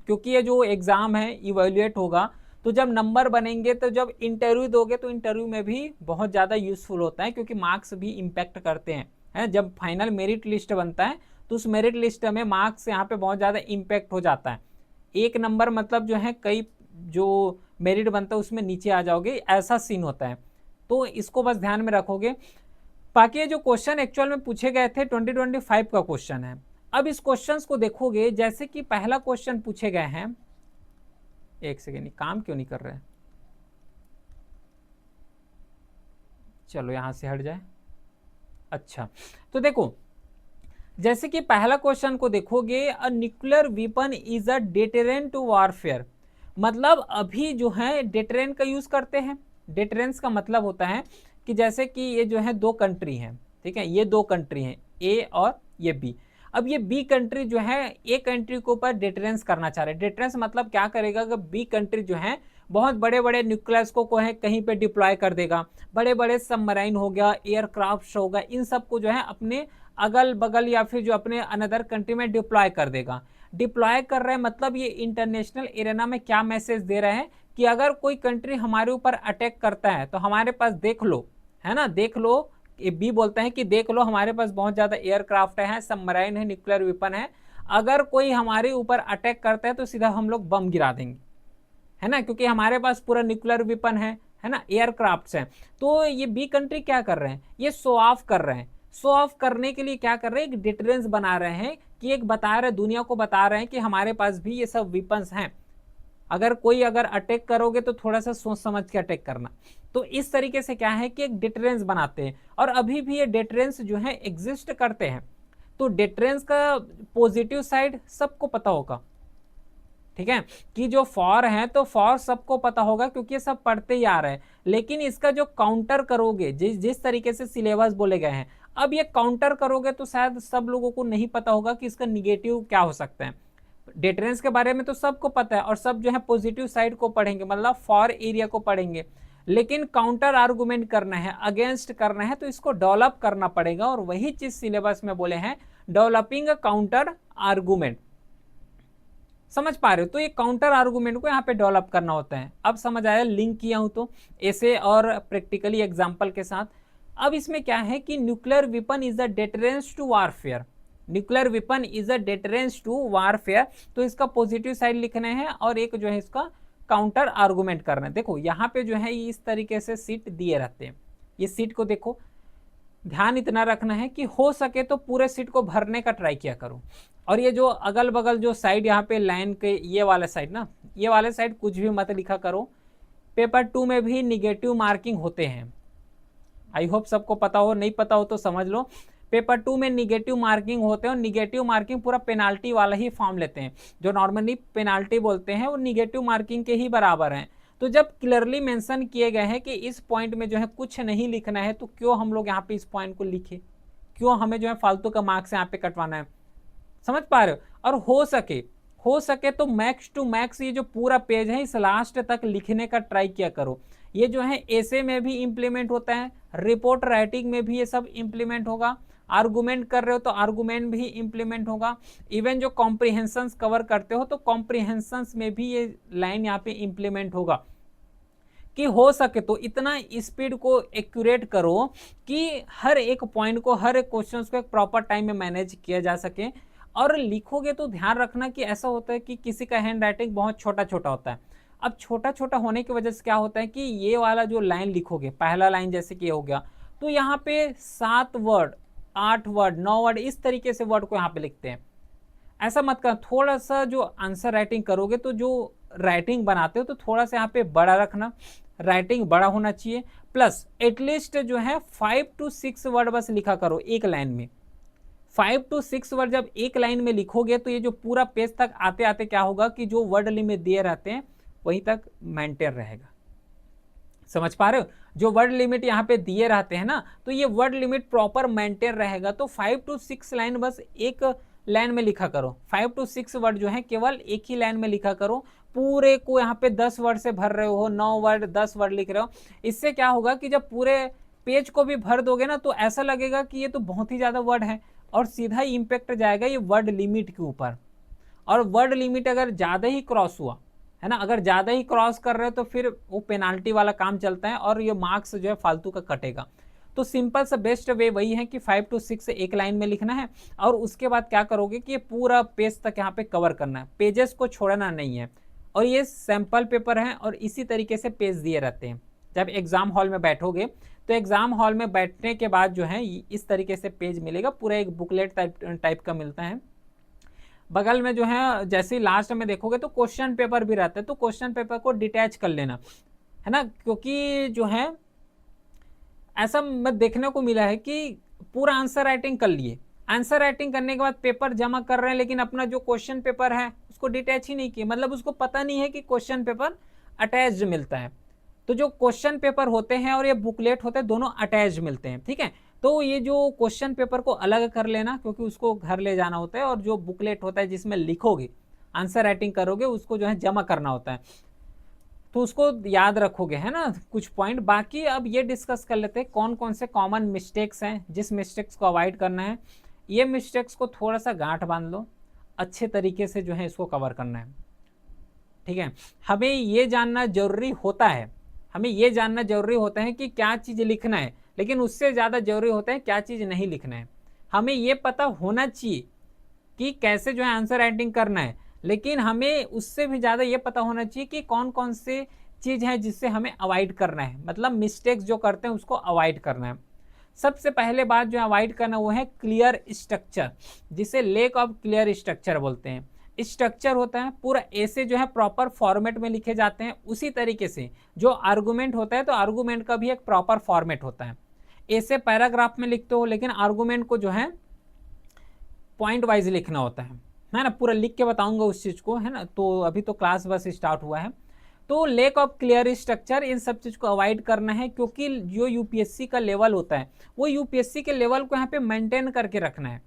क्योंकि ये जो एग्ज़ाम है इवेल्युएट होगा, तो जब नंबर बनेंगे तो जब इंटरव्यू दोगे तो इंटरव्यू में भी बहुत ज़्यादा यूजफुल होता है, क्योंकि मार्क्स भी इम्पैक्ट करते हैं। जब फाइनल मेरिट लिस्ट बनता है तो उस मेरिट लिस्ट में मार्क्स यहाँ पे बहुत ज़्यादा इम्पैक्ट हो जाता है। एक नंबर मतलब जो है कई जो मेरिट बनता है उसमें नीचे आ जाओगे, ऐसा सीन होता है। तो इसको बस ध्यान में रखोगे। बाकी ये जो क्वेश्चन एक्चुअल में पूछे गए थे 2025 का क्वेश्चन है। अब इस क्वेश्चन को देखोगे, जैसे कि पहला क्वेश्चन पूछे गए हैं, एक सेकेंड, काम क्यों नहीं कर रहे हैं, चलो यहां से हट जाए। अच्छा, तो देखो जैसे कि पहला क्वेश्चन को देखोगे, a nuclear weapon is a deterrent to warfare. मतलब अभी जो है डेटरेंट का यूज करते हैं। डेटरेंस का मतलब होता है कि जैसे कि ये जो है 2 कंट्री हैं, ठीक है, ये 2 कंट्री हैं, ए और ये बी। अब ये बी कंट्री जो है ए कंट्री के ऊपर डेटरेंस करना चाह रहे हैं। डेटरेंस मतलब क्या करेगा कि बी कंट्री जो है बहुत बड़े बड़े न्यूक्लियस को है कहीं पे डिप्लॉय कर देगा, बड़े बड़े सबमराइन हो गया, एयरक्राफ्ट होगा, इन सब को जो है अपने अगल बगल या फिर जो अपने अनदर कंट्री में डिप्लॉय कर देगा। डिप्लॉय कर रहे हैं मतलब ये इंटरनेशनल एरेना में क्या मैसेज दे रहे हैं कि अगर कोई कंट्री हमारे ऊपर अटैक करता है तो हमारे पास देख लो, है ना, देख लो। ये बी बोलता है कि देख लो हमारे पास बहुत ज्यादा एयरक्राफ्ट है, सबमराइन है, न्यूक्लियर वेपन है, अगर कोई हमारे ऊपर अटैक करता है तो सीधा हम लोग बम गिरा देंगे, है ना, क्योंकि हमारे पास पूरा न्यूक्लियर वेपन है ना, एयरक्राफ्ट हैं। तो ये बी कंट्री क्या कर रहे हैं, ये शो ऑफ कर रहे हैं। शो ऑफ करने के लिए क्या कर रहे हैं, एक डिटरेंस बना रहे हैं कि एक बता रहे, दुनिया को बता रहे हैं कि हमारे पास भी ये सब वेपन्स हैं, अगर अटैक करोगे तो थोड़ा सा सोच समझ के अटैक करना। तो इस तरीके से क्या है कि एक डिटरेंस बनाते हैं, और अभी भी ये डिटरेंस जो है एग्जिस्ट करते हैं। तो डिटरेंस का पॉजिटिव साइड सबको पता होगा, ठीक है, कि जो फॉर है तो फॉर सबको पता होगा क्योंकि ये सब पढ़ते ही आ रहे हैं। लेकिन इसका जो काउंटर करोगे, जिस तरीके से सिलेबस बोले गए हैं, अब ये काउंटर करोगे तो शायद सब लोगों को नहीं पता होगा कि इसका निगेटिव क्या हो सकता है। डिटरेंस के बारे में तो सबको पता है और सब जो है पॉजिटिव साइड को पढ़ेंगे, मतलब फॉर एरिया को पढ़ेंगे, लेकिन काउंटर आर्गुमेंट करना है, अगेंस्ट करना है, तो इसको डेवलप करना पड़ेगा। और वही चीज सिलेबस में बोले हैं, डेवलपिंग अ काउंटर आर्गुमेंट। समझ पा रहे हो? तो ये काउंटर आर्गुमेंट को यहाँ पे डेवलप करना होता है। अब समझ आया, लिंक किया हूं तो ऐसे और प्रैक्टिकली एग्जाम्पल के साथ। अब इसमें क्या है कि nuclear weapon is a deterrence to warfare, nuclear weapon is a deterrence to warfare, तो इसका पॉजिटिव साइड लिखना है और एक जो है इसका काउंटर आर्गुमेंट करना है। देखो यहाँ पे जो है इस तरीके से सीट दिए रहते हैं, ये सीट को देखो, ध्यान इतना रखना है कि हो सके तो पूरे सीट को भरने का ट्राई किया करो। और ये जो अगल बगल जो साइड यहाँ पे लाइन के ये वाला साइड ना, ये वाले साइड कुछ भी मत लिखा करो। पेपर 2 में भी निगेटिव मार्किंग होते हैं, आई होप सबको पता हो, नहीं पता हो तो समझ लो। पेपर 2 में निगेटिव मार्किंग होते हैं और निगेटिव मार्किंग पूरा पेनाल्टी वाला ही फॉर्म लेते हैं। जो नॉर्मली पेनाल्टी बोलते हैं वो निगेटिव मार्किंग के ही बराबर हैं। तो जब क्लियरली मेंशन किए गए हैं कि इस पॉइंट में जो है कुछ नहीं लिखना है, तो क्यों हम लोग यहाँ पे इस पॉइंट को लिखे, क्यों हमें जो है फालतू का मार्क्स यहाँ पे कटवाना है? समझ पा रहे हो? और हो सके तो मैक्स टू मैक्स ये जो पूरा पेज है इस लास्ट तक लिखने का ट्राई किया करो। ये जो है एसे में भी इंप्लीमेंट होता है, रिपोर्ट राइटिंग में भी ये सब इंप्लीमेंट होगा, आर्गुमेंट कर रहे हो तो आर्गुमेंट भी इंप्लीमेंट होगा, इवन जो कॉम्प्रिहेंशंस कवर करते हो तो कॉम्प्रिहेंशंस में भी ये लाइन यहाँ पे इंप्लीमेंट होगा। कि हो सके तो इतना स्पीड को एक्यूरेट करो कि हर एक पॉइंट को, हर एक क्वेश्चन को एक प्रॉपर टाइम में मैनेज किया जा सके। और लिखोगे तो ध्यान रखना कि ऐसा होता है कि किसी का हैंड राइटिंग बहुत छोटा छोटा होता है। अब छोटा छोटा होने की वजह से क्या होता है कि ये वाला जो लाइन लिखोगे, पहला लाइन जैसे कि ये हो गया, तो यहाँ पे 7 वर्ड, 8 वर्ड, 9 वर्ड, इस तरीके से वर्ड को यहाँ पे लिखते हैं। ऐसा मत कर, थोड़ा सा जो आंसर राइटिंग करोगे तो जो राइटिंग बनाते हो तो थोड़ा सा यहाँ पे बड़ा रखना, राइटिंग बड़ा होना चाहिए। प्लस एटलीस्ट जो है 5 to 6 वर्ड बस लिखा करो एक लाइन में। 5 to 6 वर्ड जब एक लाइन में लिखोगे तो ये जो पूरा पेज तक आते आते क्या होगा कि जो वर्ड लिमिट दिए रहते हैं वहीं तक मेंटेन रहेगा। समझ पा रहे हो? जो वर्ड लिमिट यहाँ पे दिए रहते हैं ना, तो ये वर्ड लिमिट प्रॉपर मेंटेन रहेगा। तो 5 to 6 लाइन बस एक लाइन में लिखा करो, 5 to 6 वर्ड जो है केवल एक ही लाइन में लिखा करो। पूरे को यहाँ पे 10 वर्ड से भर रहे हो, 9 वर्ड 10 वर्ड लिख रहे हो, इससे क्या होगा कि जब पूरे पेज को भी भर दोगे ना तो ऐसा लगेगा कि ये तो बहुत ही ज्यादा वर्ड है और सीधा ही इम्पेक्ट जाएगा ये वर्ड लिमिट के ऊपर। और वर्ड लिमिट अगर ज्यादा ही क्रॉस हुआ है ना, अगर ज्यादा ही क्रॉस कर रहे हो तो फिर वो पेनाल्टी वाला काम चलता है और ये मार्क्स जो है फालतू का कटेगा। तो सिंपल सा बेस्ट वे वही है कि 5 to 6 एक लाइन में लिखना है और उसके बाद क्या करोगे कि ये पूरा पेज तक यहाँ पे कवर करना है, पेजेस को छोड़ना नहीं है। और ये सैंपल पेपर है और इसी तरीके से पेज दिए रहते हैं। जब एग्जाम हॉल में बैठोगे तो एग्जाम हॉल में बैठने के बाद जो है इस तरीके से पेज मिलेगा, पूरा एक बुकलेट टाइप का मिलता है। बगल में जो है जैसे ही लास्ट में देखोगे तो क्वेश्चन पेपर भी रहता है, तो क्वेश्चन पेपर को डिटैच कर लेना है ना, क्योंकि जो है ऐसा मैं देखने को मिला है कि पूरा आंसर राइटिंग कर लिए, आंसर राइटिंग करने के बाद पेपर जमा कर रहे हैं लेकिन अपना जो क्वेश्चन पेपर है उसको डिटैच ही नहीं किए, मतलब उसको पता नहीं है कि क्वेश्चन पेपर अटैच्ड मिलता है। तो जो क्वेश्चन पेपर होते हैं और ये बुकलेट होते हैं दोनों अटैच्ड मिलते हैं, ठीक है। तो ये जो क्वेश्चन पेपर को अलग कर लेना क्योंकि उसको घर ले जाना होता है, और जो बुकलेट होता है जिसमें लिखोगे आंसर राइटिंग करोगे उसको जो है जमा करना होता है, तो उसको याद रखोगे, है ना कुछ पॉइंट। बाकी अब ये डिस्कस कर लेते हैं कौन कौन से कॉमन मिस्टेक्स हैं जिस मिस्टेक्स को अवॉइड करना है। ये मिस्टेक्स को थोड़ा सा गांठ बांध लो, अच्छे तरीके से जो है इसको कवर करना है, ठीक है। हमें ये जानना जरूरी होता है, हमें ये जानना जरूरी होता है कि क्या चीज़ लिखना है, लेकिन उससे ज़्यादा जरूरी होता है क्या चीज़ नहीं लिखना है। हमें ये पता होना चाहिए कि कैसे जो है आंसर राइटिंग करना है, लेकिन हमें उससे भी ज़्यादा ये पता होना चाहिए कि कौन कौन से चीज़ है जिससे हमें अवॉइड करना है, मतलब मिस्टेक्स जो करते हैं उसको अवॉइड करना है। सबसे पहले बात जो अवॉइड करना वो है क्लियर स्ट्रक्चर, जिसे लेक ऑफ क्लियर स्ट्रक्चर बोलते हैं। स्ट्रक्चर होता है पूरा ऐसे जो है प्रॉपर फॉर्मेट में लिखे जाते हैं, उसी तरीके से जो आर्गुमेंट होता है तो आर्गुमेंट का भी एक प्रॉपर फॉर्मेट होता है। ऐसे पैराग्राफ में लिखते हो लेकिन आर्गुमेंट को जो है पॉइंट वाइज लिखना होता है ना, पूरा लिख के बताऊंगा उस चीज को, है ना। तो अभी तो क्लास बस स्टार्ट हुआ है। तो लेक ऑफ क्लियर स्ट्रक्चर, इन सब चीज को अवॉइड करना है क्योंकि जो यूपीएससी का लेवल होता है वो यूपीएससी के लेवल को यहाँ पे मेंटेन करके रखना है,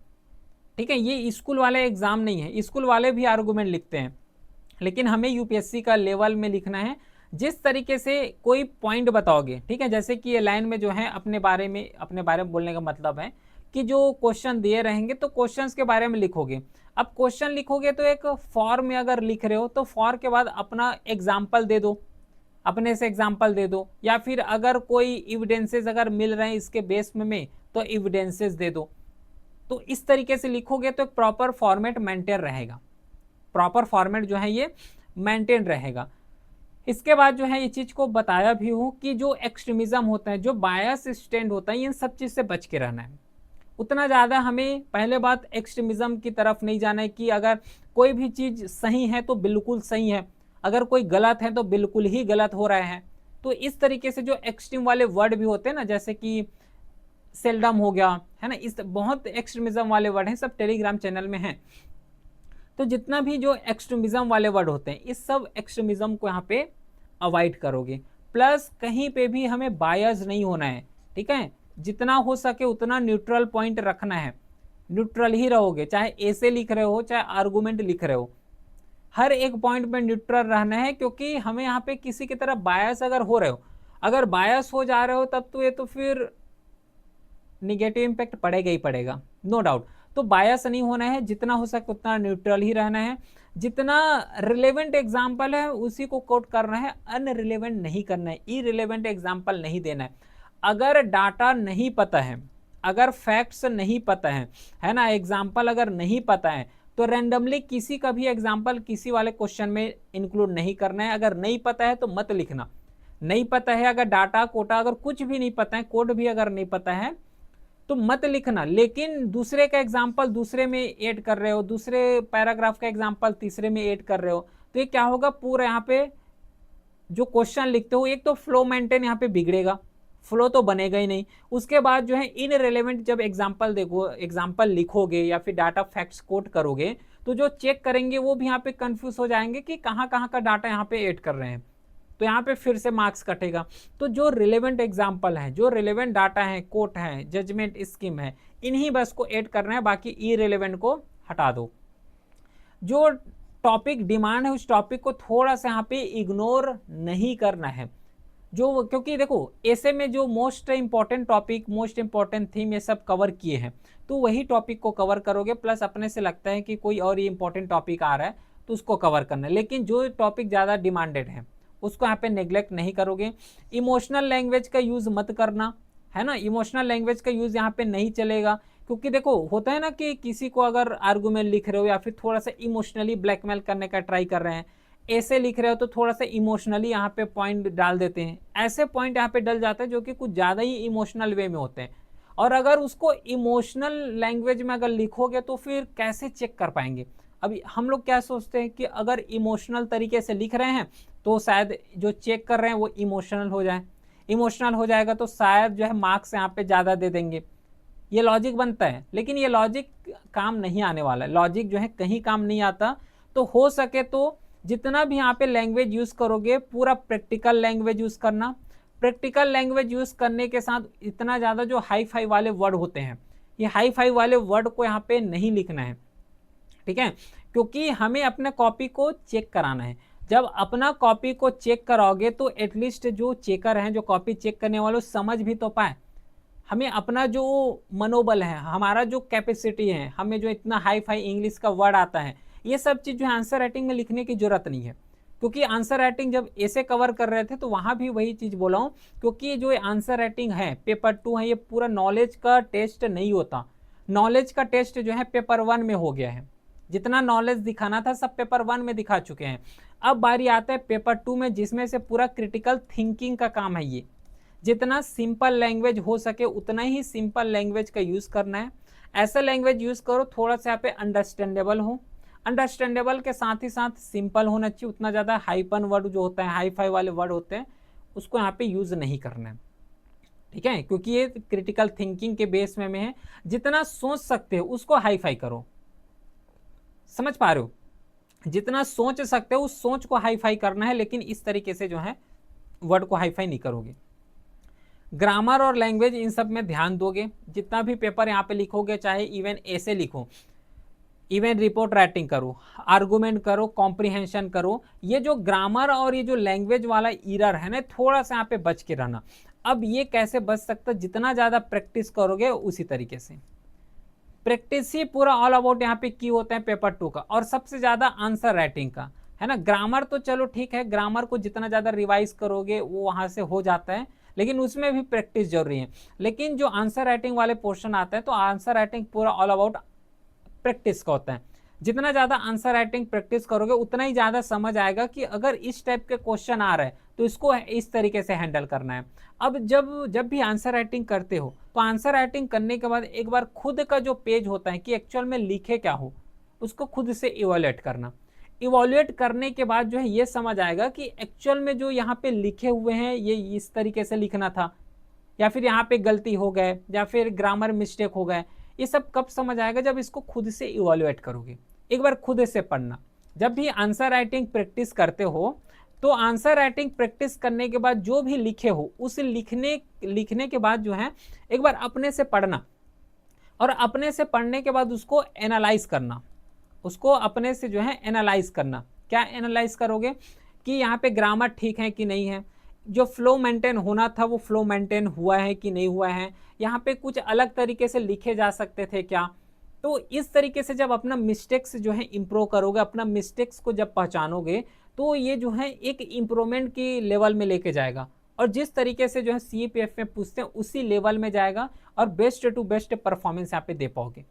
ठीक है। ये स्कूल वाले एग्जाम नहीं है, स्कूल वाले भी आर्गुमेंट लिखते हैं लेकिन हमें यूपीएससी का लेवल में लिखना है। जिस तरीके से कोई पॉइंट बताओगे, ठीक है, जैसे कि ये लाइन में जो है अपने बारे में बोलने का मतलब है कि जो क्वेश्चन दिए रहेंगे तो क्वेश्चंस के बारे में लिखोगे। अब क्वेश्चन लिखोगे तो एक फॉर में अगर लिख रहे हो तो फॉर के बाद अपना एग्जाम्पल दे दो, अपने से एग्जाम्पल दे दो, या फिर अगर कोई इविडेंसेस अगर मिल रहे हैं इसके बेस में तो इविडेंसेस दे दो। तो इस तरीके से लिखोगे तो एक प्रॉपर फॉर्मेट मेंटेन रहेगा, प्रॉपर फॉर्मेट जो है ये मेंटेन रहेगा। इसके बाद जो है ये चीज को बताया भी हूं कि जो एक्सट्रीमिज्म होता है, जो बायस स्टैंड होता है, इन सब चीज से बच के रहना है। उतना ज़्यादा हमें पहले बात एक्सट्रीमिज्म की तरफ नहीं जाना है कि अगर कोई भी चीज़ सही है तो बिल्कुल सही है, अगर कोई गलत है तो बिल्कुल ही गलत हो रहा है। तो इस तरीके से जो एक्सट्रीम वाले वर्ड भी होते हैं ना, जैसे कि सेल्डम हो गया, है ना, इस बहुत एक्सट्रीमिज्म वाले वर्ड हैं, सब टेलीग्राम चैनल में हैं। तो जितना भी जो एक्सट्रीमिज्म वाले वर्ड होते हैं, इस सब एक्सट्रीमिज्म को यहाँ पे अवॉइड करोगे। प्लस कहीं पे भी हमें बायस नहीं होना है, ठीक है, जितना हो सके उतना न्यूट्रल पॉइंट रखना है, न्यूट्रल ही रहोगे, चाहे ऐसे लिख रहे हो चाहे आर्गुमेंट लिख रहे हो, हर एक पॉइंट में न्यूट्रल रहना है। क्योंकि हमें यहाँ पे किसी की तरफ बायस अगर हो रहे हो, अगर बायस हो जा रहे हो तब तो ये तो फिर निगेटिव इम्पैक्ट पड़ेगा ही पड़ेगा, नो डाउट। तो बायस नहीं होना है, जितना हो सके उतना न्यूट्रल ही रहना है, जितना रिलेवेंट एग्जाम्पल है उसी को कोट करना है, अनरिलेवेंट नहीं करना है, इरिलेवेंट एग्जाम्पल नहीं देना है। अगर डाटा नहीं पता है, अगर फैक्ट्स नहीं पता है ना, एग्जाम्पल अगर नहीं पता है तो रैंडमली किसी का भी एग्जाम्पल किसी वाले क्वेश्चन में इंक्लूड नहीं करना है। अगर नहीं पता है तो मत लिखना, नहीं पता है, अगर डाटा कोटा अगर कुछ भी नहीं पता है, कोड भी अगर नहीं पता है तो मत लिखना। लेकिन दूसरे का एग्जाम्पल दूसरे में ऐड कर रहे हो, दूसरे पैराग्राफ का एग्जाम्पल तीसरे में ऐड कर रहे हो, तो ये क्या होगा, पूरा यहाँ पे जो क्वेश्चन लिखते हो एक तो फ्लो मेंटेन यहाँ पे बिगड़ेगा, फ्लो तो बनेगा ही नहीं। उसके बाद जो है इनरिलेवेंट जब एग्जाम्पल देखो, एग्जाम्पल लिखोगे या फिर डाटा फैक्ट्स कोट करोगे तो जो चेक करेंगे वो भी यहाँ पे कंफ्यूज हो जाएंगे कि कहाँ कहाँ का डाटा यहाँ पे ऐड कर रहे हैं, तो यहाँ पे फिर से मार्क्स कटेगा। तो जो रिलेवेंट एग्जाम्पल है, जो रिलेवेंट डाटा है, कोट है, जजमेंट स्कीम है, इन्हीं बस को ऐड करना है, बाकी इरेलेवेंट को हटा दो। जो टॉपिक डिमांड है उस टॉपिक को थोड़ा सा यहाँ पे इग्नोर नहीं करना है। जो क्योंकि देखो ऐसे में जो most important topic, most important theme ये सब कवर किए हैं, तो वही टॉपिक को कवर करोगे। प्लस अपने से लगता है कि कोई और ये इंपॉर्टेंट टॉपिक आ रहा है तो उसको कवर करना है, लेकिन जो टॉपिक ज़्यादा डिमांडेड है उसको यहाँ पे नेग्लेक्ट नहीं करोगे। इमोशनल लैंग्वेज का यूज़ मत करना, है ना, इमोशनल लैंग्वेज का यूज़ यहाँ पे नहीं चलेगा। क्योंकि देखो होता है ना कि किसी को अगर आर्गूमेंट लिख रहे हो या फिर थोड़ा सा इमोशनली ब्लैकमेल करने का ट्राई कर रहे हैं, ऐसे लिख रहे हो तो थोड़ा सा इमोशनली यहाँ पे पॉइंट डाल देते हैं, ऐसे पॉइंट यहाँ पे डल जाते हैं जो कि कुछ ज़्यादा ही इमोशनल वे में होते हैं। और अगर उसको इमोशनल लैंग्वेज में अगर लिखोगे तो फिर कैसे चेक कर पाएंगे। अभी हम लोग क्या सोचते हैं कि अगर इमोशनल तरीके से लिख रहे हैं तो शायद जो चेक कर रहे हैं वो इमोशनल हो जाए, इमोशनल हो जाएगा तो शायद जो है मार्क्स यहाँ पे ज़्यादा दे देंगे, ये लॉजिक बनता है। लेकिन ये लॉजिक काम नहीं आने वाला है, लॉजिक जो है कहीं काम नहीं आता। तो हो सके तो जितना भी यहाँ पे लैंग्वेज यूज़ करोगे पूरा प्रैक्टिकल लैंग्वेज यूज़ करना। प्रैक्टिकल लैंग्वेज यूज़ करने के साथ इतना ज़्यादा जो हाई फाई वाले वर्ड होते हैं, ये हाई फाई वाले वर्ड को यहाँ पे नहीं लिखना है, ठीक है, क्योंकि हमें अपने कॉपी को चेक कराना है। जब अपना कॉपी को चेक कराओगे तो एटलीस्ट जो चेकर हैं, जो कॉपी चेक करने वाले समझ भी तो पाए हमें अपना जो मनोबल है, हमारा जो कैपेसिटी है, हमें जो इतना हाई फाई इंग्लिश का वर्ड आता है, ये सब चीज़ जो है आंसर राइटिंग में लिखने की जरूरत नहीं है। क्योंकि आंसर राइटिंग जब ऐसे कवर कर रहे थे तो वहाँ भी वही चीज़ बोला हूँ, क्योंकि जो आंसर राइटिंग है पेपर 2 है, ये पूरा नॉलेज का टेस्ट नहीं होता। नॉलेज का टेस्ट जो है पेपर 1 में हो गया है, जितना नॉलेज दिखाना था सब पेपर 1 में दिखा चुके हैं। अब बारी आता है पेपर 2 में, जिसमें से पूरा क्रिटिकल थिंकिंग का काम है। ये जितना सिंपल लैंग्वेज हो सके उतना ही सिंपल लैंग्वेज का यूज़ करना है। ऐसा लैंग्वेज यूज़ करो थोड़ा सा यहाँ पे अंडरस्टैंडेबल हो, अंडरस्टैंडेबल के साथ ही साथ सिंपल होना चाहिए। उतना ज़्यादा हाइपन वर्ड जो होता है, हाई फाई वाले वर्ड होते हैं, उसको यहाँ पे यूज़ नहीं करना है, ठीक है, क्योंकि ये क्रिटिकल थिंकिंग के बेस में है। जितना सोच सकते हो उसको हाई फाई करो, समझ पा रहे हो, जितना सोच सकते हो उस सोच को हाई फाई करना है, लेकिन इस तरीके से जो है वर्ड को हाई फाई नहीं करोगे। ग्रामर और लैंग्वेज इन सब में ध्यान दोगे। जितना भी पेपर यहाँ पे लिखोगे, चाहे इवन ऐसे लिखो, इवन रिपोर्ट राइटिंग करो, आर्गुमेंट करो, कॉम्प्रिहेंशन करो, ये जो ग्रामर और ये जो लैंग्वेज वाला एरर है ना, थोड़ा सा यहाँ पे बच के रहना। अब ये कैसे बच सकता, जितना ज़्यादा प्रैक्टिस करोगे उसी तरीके से, प्रैक्टिस ही पूरा ऑल अबाउट यहाँ पे की होता है पेपर 2 का, और सबसे ज्यादा आंसर राइटिंग का, है ना। ग्रामर तो चलो ठीक है, ग्रामर को जितना ज्यादा रिवाइज करोगे वो वहां से हो जाता है, लेकिन उसमें भी प्रैक्टिस जरूरी है। लेकिन जो आंसर राइटिंग वाले पोर्शन आता है तो आंसर राइटिंग पूरा ऑल अबाउट प्रैक्टिस का होता है। जितना ज्यादा आंसर राइटिंग प्रैक्टिस करोगे उतना ही ज्यादा समझ आएगा कि अगर इस टाइप के क्वेश्चन आ रहे हैं तो इसको इस तरीके से हैंडल करना है। अब जब जब भी आंसर राइटिंग करते हो तो आंसर राइटिंग करने के बाद एक बार खुद का जो पेज होता है कि एक्चुअल में लिखे क्या हो, उसको खुद से इवोल्यूएट करना। इवोल्यूएट करने के बाद जो है ये समझ आएगा कि एक्चुअल में जो यहाँ पे लिखे हुए हैं ये इस तरीके से लिखना था, या फिर यहाँ पे गलती हो गए, या फिर ग्रामर मिस्टेक हो गए। ये सब कब समझ आएगा? जब इसको खुद से इवोल्यूएट करोगे, एक बार खुद से पढ़ना। जब भी आंसर राइटिंग प्रैक्टिस करते हो तो आंसर राइटिंग प्रैक्टिस करने के बाद जो भी लिखे हो उस लिखने के बाद जो है एक बार अपने से पढ़ना, और अपने से पढ़ने के बाद उसको एनालाइज करना, उसको अपने से जो है एनालाइज करना। क्या एनालाइज करोगे? कि यहाँ पे ग्रामर ठीक है कि नहीं है, जो फ्लो मेंटेन होना था वो फ्लो मेंटेन हुआ है कि नहीं हुआ है, यहाँ पे कुछ अलग तरीके से लिखे जा सकते थे क्या। तो इस तरीके से जब अपना मिस्टेक्स जो है इम्प्रूव करोगे, अपना मिस्टेक्स को जब पहचानोगे तो ये जो है एक इम्प्रूवमेंट की लेवल में लेके जाएगा, और जिस तरीके से जो है CPF में पूछते हैं उसी लेवल में जाएगा, और बेस्ट टू बेस्ट परफॉर्मेंस यहाँ पे दे पाओगे।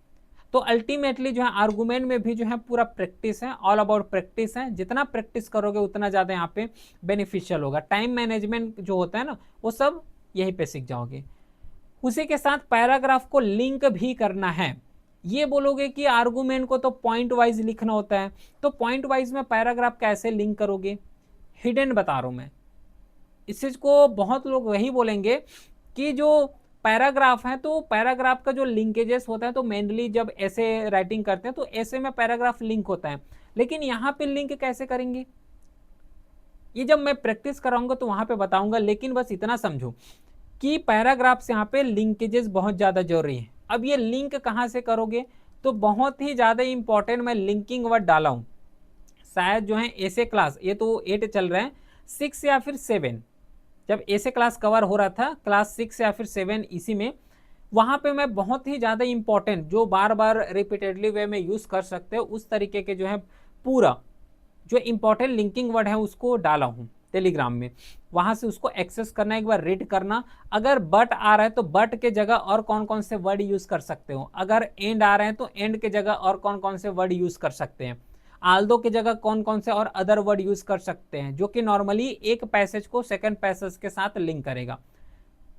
तो अल्टीमेटली जो है आर्गूमेंट में भी जो है पूरा प्रैक्टिस है, ऑल अबाउट प्रैक्टिस है। जितना प्रैक्टिस करोगे उतना ज़्यादा यहाँ पे बेनिफिशियल होगा। टाइम मैनेजमेंट जो होता है ना वो सब यहीं पे सीख जाओगे। उसी के साथ पैराग्राफ को लिंक भी करना है। ये बोलोगे कि आर्गूमेंट को तो पॉइंट वाइज लिखना होता है, तो पॉइंट वाइज में पैराग्राफ कैसे लिंक करोगे? हिडन बता रहा हूं मैं। इस चीज को बहुत लोग वही बोलेंगे कि जो पैराग्राफ है तो पैराग्राफ का जो लिंकेजेस होता है तो मेनली जब ऐसे राइटिंग करते हैं तो ऐसे में पैराग्राफ लिंक होता है, लेकिन यहाँ पे लिंक कैसे करेंगे ये जब मैं प्रैक्टिस कराऊंगा तो वहां पे बताऊंगा। लेकिन बस इतना समझो कि पैराग्राफ से यहाँ पे लिंकेजेस बहुत ज्यादा जरूरी है। अब ये लिंक कहाँ से करोगे? तो बहुत ही ज्यादा इंपॉर्टेंट मैं लिंकिंग वर्ड डाला हूं, शायद जो है ऐसे क्लास, ये तो 8 चल रहा है, 6 या फिर 7, जब ऐसे क्लास कवर हो रहा था क्लास 6 या फिर 7 इसी में, वहां पे मैं बहुत ही ज्यादा इंपॉर्टेंट जो बार बार रिपीटेडली वे में यूज कर सकते हो उस तरीके के जो है पूरा जो इंपॉर्टेंट लिंकिंग वर्ड है उसको डाला हूं टेलीग्राम में। वहां से उसको एक्सेस करना, एक बार रीड करना। अगर बट आ रहा है तो बट के जगह और कौन कौन से वर्ड यूज कर सकते हो, अगर एंड आ रहे हैं तो एंड के जगह और कौन कौन से वर्ड यूज कर सकते हैं, आल्दो के जगह कौन कौन से और अदर वर्ड यूज कर सकते हैं, जो कि नॉर्मली एक पैसेज को सेकंड पैसेज के साथ लिंक करेगा।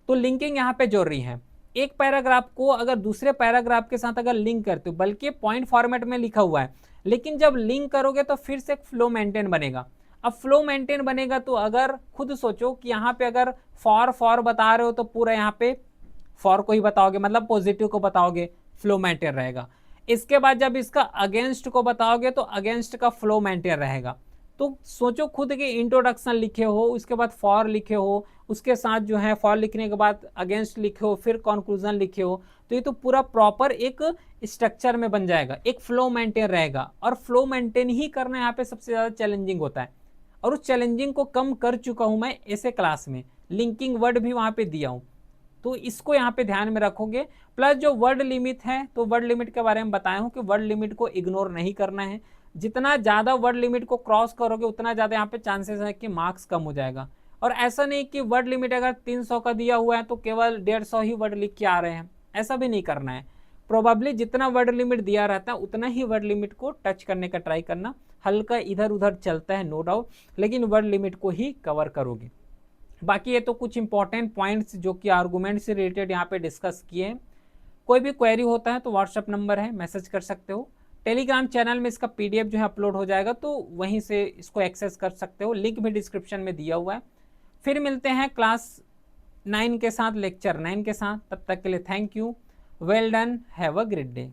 तो लिंकिंग यहाँ पे जरूरी है। एक पैराग्राफ को अगर दूसरे पैराग्राफ के साथ अगर लिंक करते हो, बल्कि पॉइंट फॉर्मेट में लिखा हुआ है, लेकिन जब लिंक करोगे तो फिर से फ्लो मेंटेन बनेगा। अब फ्लो मेंटेन बनेगा तो अगर खुद सोचो कि यहाँ पे अगर फॉर बता रहे हो तो पूरा यहाँ पे फॉर को ही बताओगे, मतलब पॉजिटिव को बताओगे, फ्लो मेंटेन रहेगा। इसके बाद जब इसका अगेंस्ट को बताओगे तो अगेंस्ट का फ्लो मेंटेन रहेगा। तो सोचो खुद के इंट्रोडक्शन लिखे हो, उसके बाद फॉर लिखे हो, उसके साथ जो है फॉर लिखने के बाद अगेंस्ट लिखे हो, फिर कंक्लूजन लिखे हो, तो ये तो पूरा प्रॉपर एक स्ट्रक्चर में बन जाएगा, एक फ्लो मेंटेन रहेगा। और फ्लो मेंटेन ही करना यहाँ पे सबसे ज्यादा चैलेंजिंग होता है, और उस चैलेंजिंग को कम कर चुका हूं मैं ऐसे क्लास में, लिंकिंग वर्ड भी वहां पे दिया हूं। तो इसको यहाँ पे ध्यान में रखोगे। प्लस जो वर्ड लिमिट है, तो वर्ड लिमिट के बारे में बताया हूँ कि वर्ड लिमिट को इग्नोर नहीं करना है। जितना ज्यादा वर्ड लिमिट को क्रॉस करोगे उतना ज्यादा यहाँ पे चांसेस है कि मार्क्स कम हो जाएगा। और ऐसा नहीं कि वर्ड लिमिट अगर 300 का दिया हुआ है तो केवल 150 ही वर्ड लिख के आ रहे हैं, ऐसा भी नहीं करना है। प्रोबेबली जितना वर्ड लिमिट दिया रहता है उतना ही वर्ड लिमिट को टच करने का ट्राई करना। हल्का इधर उधर चलता है नो डाउट, लेकिन वर्ड लिमिट को ही कवर करोगे। बाकी ये तो कुछ इंपॉर्टेंट पॉइंट्स जो कि आर्गूमेंट से रिलेटेड यहाँ पे डिस्कस किए हैं। कोई भी क्वेरी होता है तो व्हाट्सएप नंबर है, मैसेज कर सकते हो। टेलीग्राम चैनल में इसका PDF जो है अपलोड हो जाएगा, तो वहीं से इसको एक्सेस कर सकते हो, लिंक भी डिस्क्रिप्शन में दिया हुआ है। फिर मिलते हैं क्लास 9 के साथ, लेक्चर 9 के साथ। तब तक के लिए thank you, well done, have a great day.